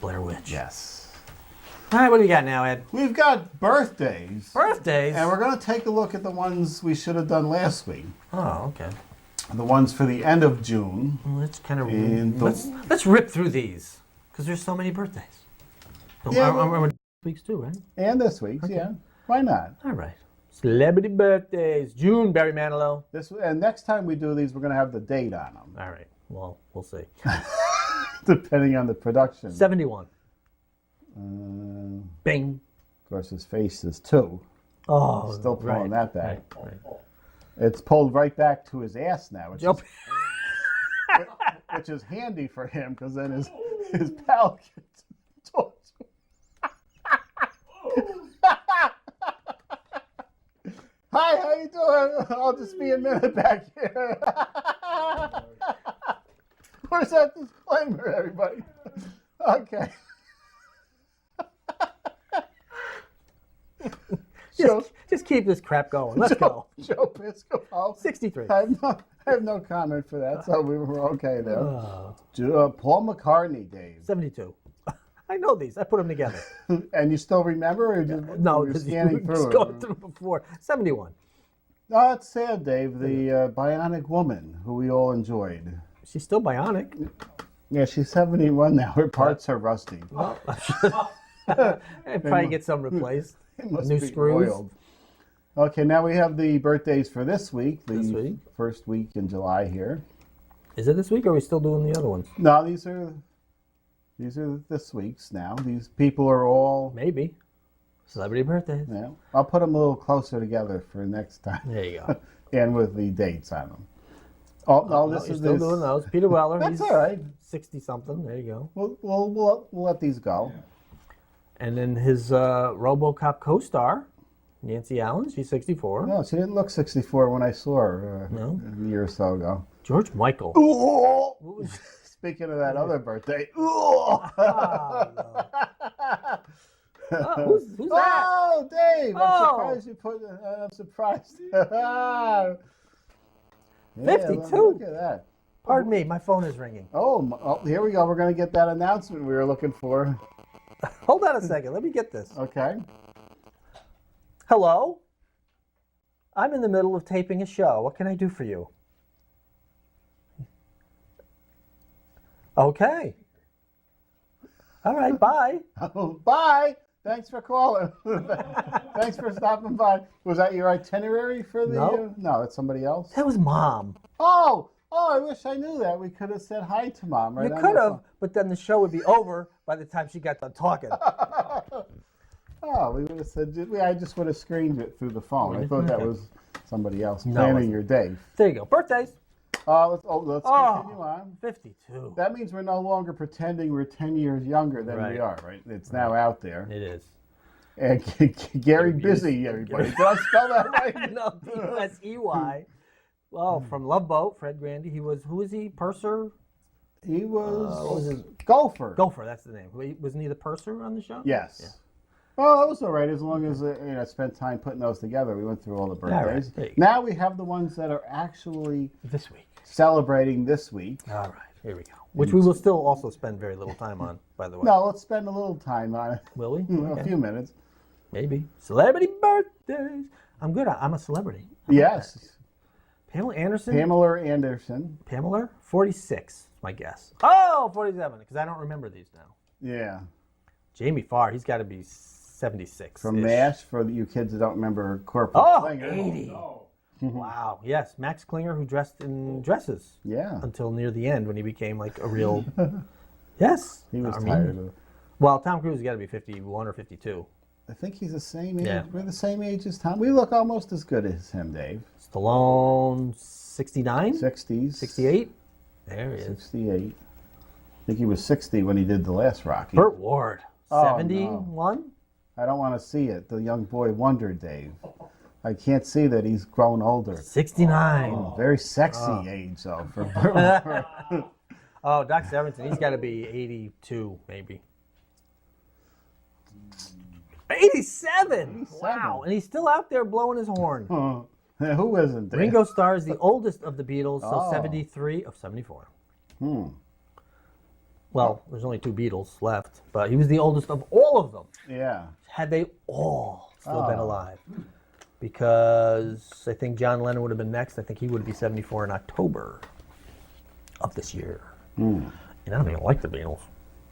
Blair Witch. Yes. All right, what do you got now, Ed? We've got birthdays. Birthdays? And we're going to take a look at the ones we should have done last week. Oh, okay. The ones for the end of June. Well, let's kind of And let's rip through these because there's so many birthdays. Yeah, I remember weeks too, right? And this week's, yeah. Why not? All right. Celebrity birthdays. June, Barry Manilow. And next time we do these, we're going to have the date on them, All right. Well, we'll see. depending on the production. 71. Bing. Of course, his face is 2. Oh, Still pulling that back. Right. It's pulled right back to his ass now, which, Yep. which is handy for him because then his pal gets tortured. Hi, how you doing? I'll just be a minute back here. Where's that disclaimer, everybody? Okay. Just keep this crap going. Let's go. Joe Piscopo. 63. I have no comment for that, so we were okay there. Paul McCartney, Dave. 72. I know these. I put them together. And you still remember, or just No, you're because scanning you through just it? going through before. 71. No, it's sad, Dave. The Bionic Woman, who we all enjoyed. She's still bionic. Yeah, she's 71 now. Her parts are rusty. Well, and probably get some replaced. It must New be screws. oiled. Okay, now we have the birthdays for this week. This week? First week in July here. Is it this week, or are we still doing the other ones? No, these are this week's now. These people are all. Maybe. Celebrity birthdays. Yeah, I'll put them a little closer together for next time. There you go. And with the dates on them. Oh no, this You're is still this. doing those. Peter Weller. That's he's all right. 60-something. There you go. We'll let these go. And then his RoboCop co-star, Nancy Allen. She's 64. No, she didn't look 64 when I saw her No? a year or so ago. George Michael. Ooh. Speaking of that other birthday. Ooh. Oh, who's that? Oh, Dave! I'm Oh. surprised you put. I'm surprised. Yeah, 52. Look at that. Pardon me, my phone is ringing. Oh, here we go. We're going to get that announcement we were looking for. Hold on a second. Let me get this. Okay. Hello? I'm in the middle of taping a show. What can I do for you? Okay. All right, bye. Bye. Thanks for calling. Thanks for stopping by. Was that your itinerary for the? No. No, it's somebody else. That was Mom. Oh, I wish I knew that. We could have said hi to Mom, right? You on could the have, phone. but then the show would be over by the time she got done talking. Oh, we would have said. I just would have screened it through the phone. I thought that was somebody else No, it planning wasn't. your day. There you go. Birthdays. Let's continue on. 52. That means we're no longer pretending we're 10 years younger than we Right. are, right? It's now out there. It is. And Gary Busey, everybody. Did I spell that right? No, B-U-S-E-Y. Well, from Love Boat, Fred Grandy. Who was he? Purser? He was, what was his- Gopher. Gopher, that's the name. Wasn't he the purser on the show? Yes. Yeah. Well, that was all right as long as I spent time putting those together. We went through all the right. birthdays. There you go. Now we have the ones that are actually This week. celebrating this week. All right, here we go. Which we will still also spend very little time on, by the way. No, let's spend a little time on it. Will we? A Okay. few minutes. Maybe. Celebrity birthdays. I'm good. I'm a celebrity. Yes. Pamela Anderson. Pamela Anderson. Pamela? 46, my guess. Oh, 47, because I don't remember these now. Yeah. Jamie Farr, he's got to be 76. From MASH, for you kids that don't remember Corporal Oh, Klinger. 80. Wow. Yes, Max Klinger, who dressed in dresses Yeah. until near the end when he became like a real. Yes. He was I mean, tired of it. Well, Tom Cruise has got to be 51 or 52. I think he's the same age. Yeah. We're the same age as Tom. We look almost as good as him, Dave. Stallone, 69? 60s. 68? There he is. 68. I think he was 60 when he did the last Rocky. Burt Ward, Oh, 71? I don't want to see it. The young boy wonder, Dave. I can't see that he's grown older. 69. Very sexy age, though. For Burt Ward. Oh, Doc Severinsen, he's got to be 82, maybe. 87! Wow, and he's still out there blowing his horn. Who isn't there? Ringo Starr is the oldest of the Beatles, so Oh. 73 of 74. Hmm. Well, there's only 2 Beatles left, but he was the oldest of all of them. Yeah. Had they all still been alive. Because I think John Lennon would have been next. I think he would be 74 in October of this year. And I don't even like the Beatles.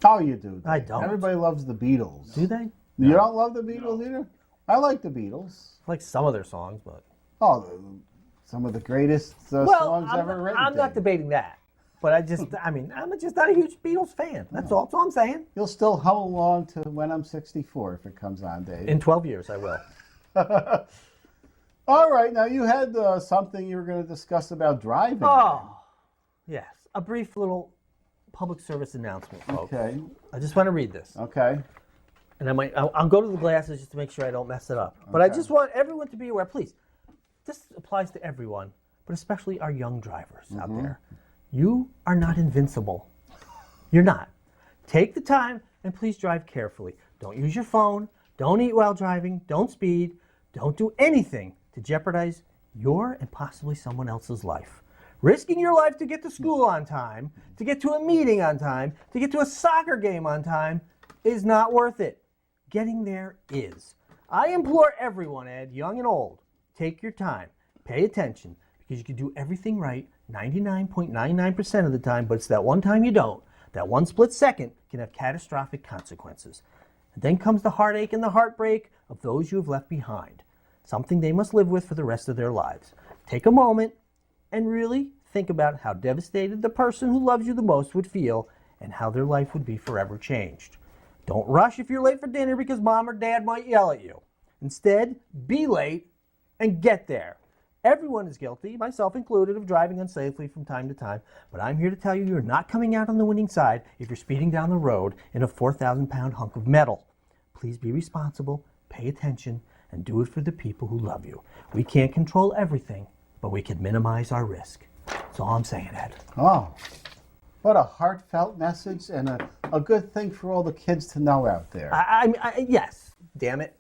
Oh, you do. I don't. Everybody loves the Beatles. Do they? You don't love the Beatles either? I like the Beatles. I like some of their songs, but... Oh, some of the greatest songs ever written. I'm not debating that. But I'm just not a huge Beatles fan. That's all I'm saying. You'll still hum along to When I'm 64 if it comes on, Dave. In 12 years, I will. All right, now you had something you were going to discuss about driving. Oh, yes. A brief little public service announcement, folks. Okay. I just want to read this. Okay. And I'll go to the glasses just to make sure I don't mess it up. But I just want everyone to be aware, please. This applies to everyone, but especially our young drivers out there. You are not invincible. You're not. Take the time and please drive carefully. Don't use your phone. Don't eat while driving. Don't speed. Don't do anything to jeopardize your and possibly someone else's life. Risking your life to get to school on time, to get to a meeting on time, to get to a soccer game on time is not worth it. Getting there is. I implore everyone, Ed, young and old, take your time, pay attention, because you can do everything right 99.99% of the time, but it's that one time you don't. That one split second can have catastrophic consequences. And then comes the heartache and the heartbreak of those you have left behind, something they must live with for the rest of their lives. Take a moment and really think about how devastated the person who loves you the most would feel and how their life would be forever changed. Don't rush if you're late for dinner because mom or dad might yell at you. Instead, be late and get there. Everyone is guilty, myself included, of driving unsafely from time to time, but I'm here to tell you you're not coming out on the winning side if you're speeding down the road in a 4,000-pound hunk of metal. Please be responsible, pay attention, and do it for the people who love you. We can't control everything, but we can minimize our risk. That's all I'm saying, Ed. Oh, what a heartfelt message and a good thing for all the kids to know out there. Yes, damn it.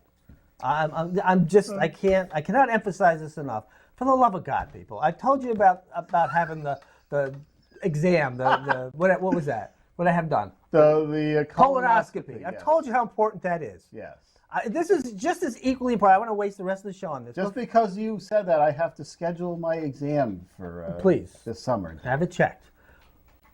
I cannot emphasize this enough. For the love of God, people. I told you about having the exam, what was that? What I have done? The colonoscopy. Yes. I've told you how important that is. Yes. This is just as equally important. I want to waste the rest of the show on this. Just because you said that, I have to schedule my exam for please this summer. Have it checked.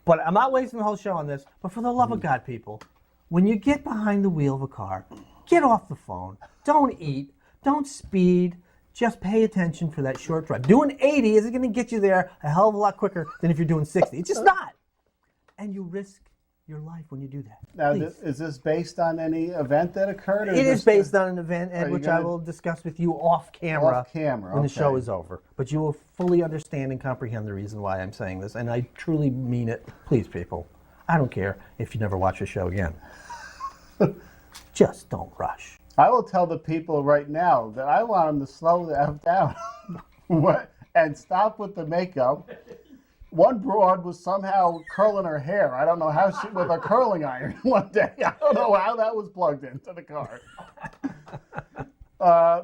But I'm not wasting the whole show on this. But for the love of God, people, when you get behind the wheel of a car, get off the phone. Don't eat. Don't speed. Just pay attention for that short drive. Doing 80 isn't going to get you there a hell of a lot quicker than if you're doing 60. It's just not. And you risk your life when you do that. Now, is this based on any event that occurred? It is based on an event, Ed, which I will discuss with you off camera when the show is over. But you will fully understand and comprehend the reason why I'm saying this. And I truly mean it. Please, people, I don't care if you never watch the show again. Just don't rush. I will tell the people right now that I want them to slow the F down and stop with the makeup. One broad was somehow curling her hair. I don't know how she, with a curling iron one day. I don't know how that was plugged into the car. I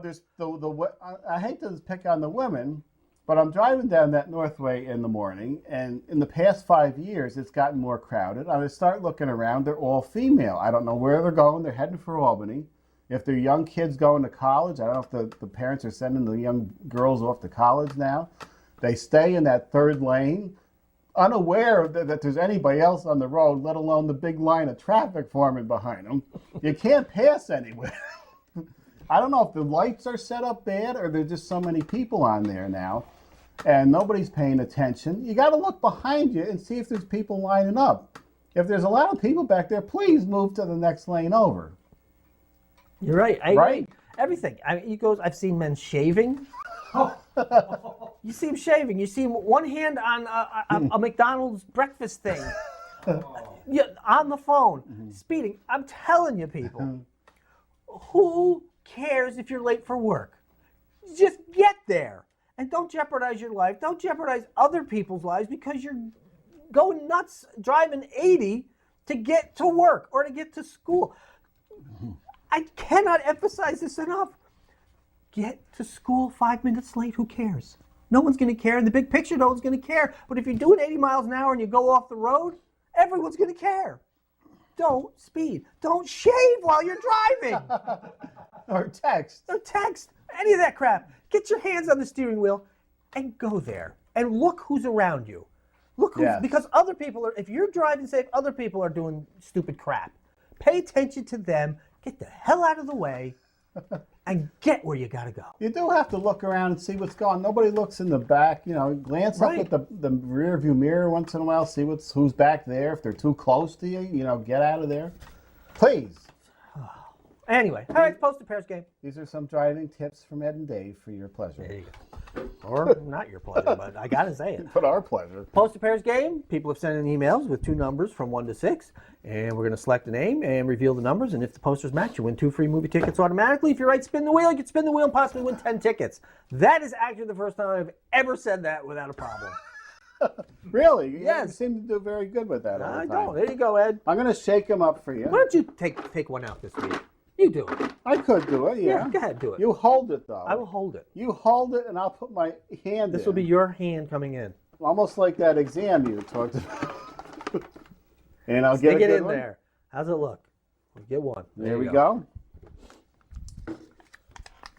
hate to pick on the women, but I'm driving down that Northway in the morning, and in the past 5 years, it's gotten more crowded. I start looking around. They're all female. I don't know where they're going. They're heading for Albany. If they're young kids going to college, I don't know if the parents are sending the young girls off to college now. They stay in that third lane, unaware that there's anybody else on the road, let alone the big line of traffic forming behind them. You can't pass anywhere. I don't know if the lights are set up bad or there's just so many people on there now, and nobody's paying attention. You got to look behind you and see if there's people lining up. If there's a lot of people back there, please move to the next lane over. You're right. I agree. Everything. I've seen men shaving. You see him shaving. You see him one hand on a McDonald's breakfast thing. On the phone, speeding. I'm telling you, people. Who cares if you're late for work? Just get there. And don't jeopardize your life. Don't jeopardize other people's lives because you're going nuts driving 80 to get to work or to get to school. I cannot emphasize this enough. Get to school 5 minutes late. Who cares? No one's going to care. In the big picture, no one's going to care. But if you're doing 80 miles an hour and you go off the road, everyone's going to care. don't speed. Don't shave while you're driving. Or text. Or text. Any of that crap. Get your hands on the steering wheel and go there. And look who's around you. Look who's, Yes. because other people are, if you're driving safe, other people are doing stupid crap. Pay attention to them. Get the hell out of the way. And get where you gotta go. You do have to look around and see what's going on. Nobody looks in the back, glance up Right. at the rear view mirror once in a while, see who's back there. If they're too close to you, get out of there. Please. Anyway, all right, post a pairs game. These are some driving tips from Ed and Dave for your pleasure. There you go. Or not your pleasure, but I gotta say it. But our pleasure. Post a pairs game. People have sent in emails with 2 numbers from 1 to 6, and we're gonna select a name and reveal the numbers. And if the posters match, you win 2 free movie tickets automatically. If you write spin the wheel, you can spin the wheel and possibly win 10 tickets. That is actually the first time I've ever said that without a problem. Really? You Yes. seem to do very good with that all the I time. don't. There you go, Ed. I'm going to shake them up for you. Why don't you take one out this week? You do it. I could do it, yeah. Yeah, go ahead, do it. You hold it, though. I will hold it. You hold it, and I'll put my hand This in. will be your hand coming in. Almost like that exam you talked about. And I'll Stick get a it good in one. there. How's it look? We'll get one. There we you go.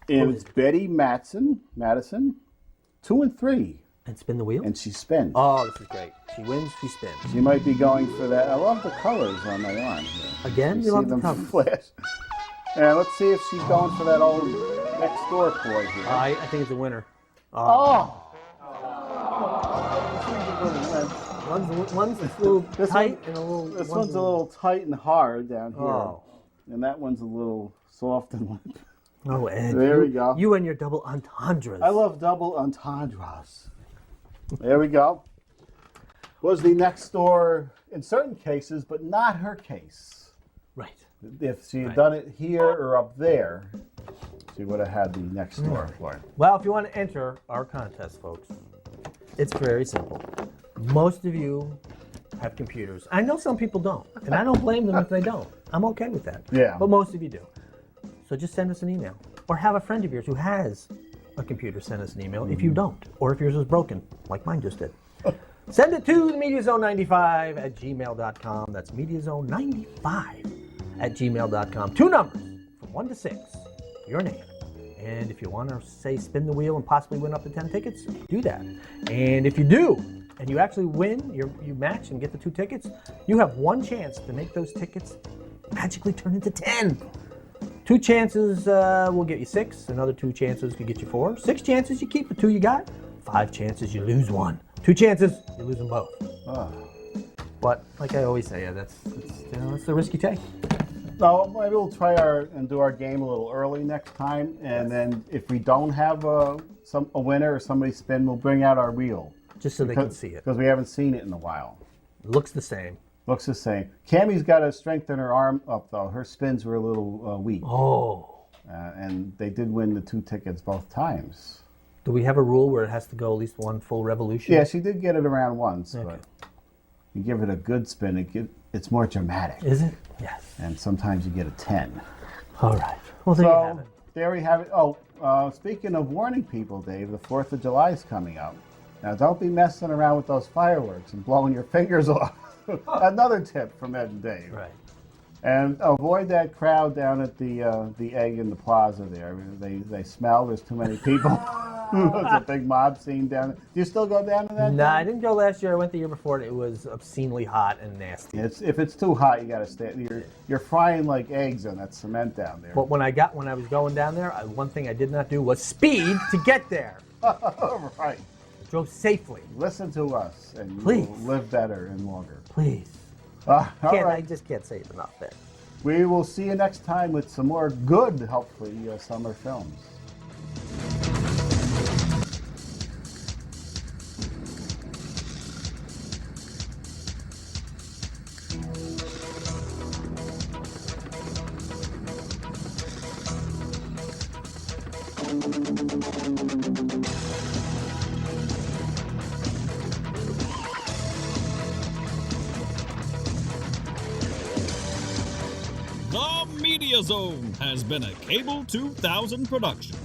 And it's Betty Madison, 2 and 3, And spin the wheel. and she spins. Oh, this is great. She wins, she spins. She might be going for that. I love the colors on my arm here. Again, You you see love the them colors. flash. And let's see if she's going for that old next door toy here. I think it's a winner. Oh! One's a little This tight one- and a little. This one's a little tight and hard down here. Oh. And that one's a little soft and limp. Oh, Ed. There we go. You and your double entendres. I love double entendres. There we go. Was the next door in certain cases, but not her case. Right. If she had done it here or up there, she would have had the next door for it. Well, if you want to enter our contest, folks, it's very simple. Most of you have computers. I know some people don't, and I don't blame them if they don't. I'm okay with that. Yeah. But most of you do. So just send us an email. Or have a friend of yours who has a computer send us an email if you don't. Or if yours is broken, like mine just did. Send it to MediaZone95@gmail.com. That's MediaZone95@gmail.com. 2 numbers from 1 to 6. Your name. And if you want to say spin the wheel and possibly win up to 10 tickets, do that. And if you do, and you actually win, you match and get the 2 tickets, you have 1 chance to make those tickets magically turn into 10. 2 chances will get you 6. Another 2 chances could get you 4. 6 chances you keep the 2 you got. 5 chances you lose 1. 2 chances you lose them both. Oh. But like I always say, that's the risk you take. So maybe we'll try and do our game a little early next time, and then if we don't have a winner or somebody spin, we'll bring out our wheel. Just so they can see it. Because we haven't seen it in a while. Looks the same. Looks the same. Cammie's got to strengthen her arm up, though. Her spins were a little weak. Oh. And they did win the 2 tickets both times. Do we have a rule where it has to go at least 1 full revolution? Yeah, she did get it around once, Okay. but you give it a good spin, it's more dramatic. Is it? Yes. And sometimes you get a 10. All right. Well, there you have So, it. there we have it. Oh, speaking of warning people, Dave, the 4th of July is coming up. Now, don't be messing around with those fireworks and blowing your fingers off. Another tip from Ed and Dave. Right. And avoid that crowd down at the Egg in the Plaza there. I mean, they smell. There's too many people. There's a big mob scene down there. Do you still go down to that? No, I didn't go last year. I went the year before, and it was obscenely hot and nasty. If it's too hot, you got to stay. You're frying like eggs on that cement down there. But when I was going down there, one thing I did not do was speed to get there. Right. Drove safely. Listen to us, and you Please. will live better and longer. Please. All I right. just can't say it enough there. We will see you next time with some more good, hopefully, summer films. The Media Zone has been a Cable 2000 production.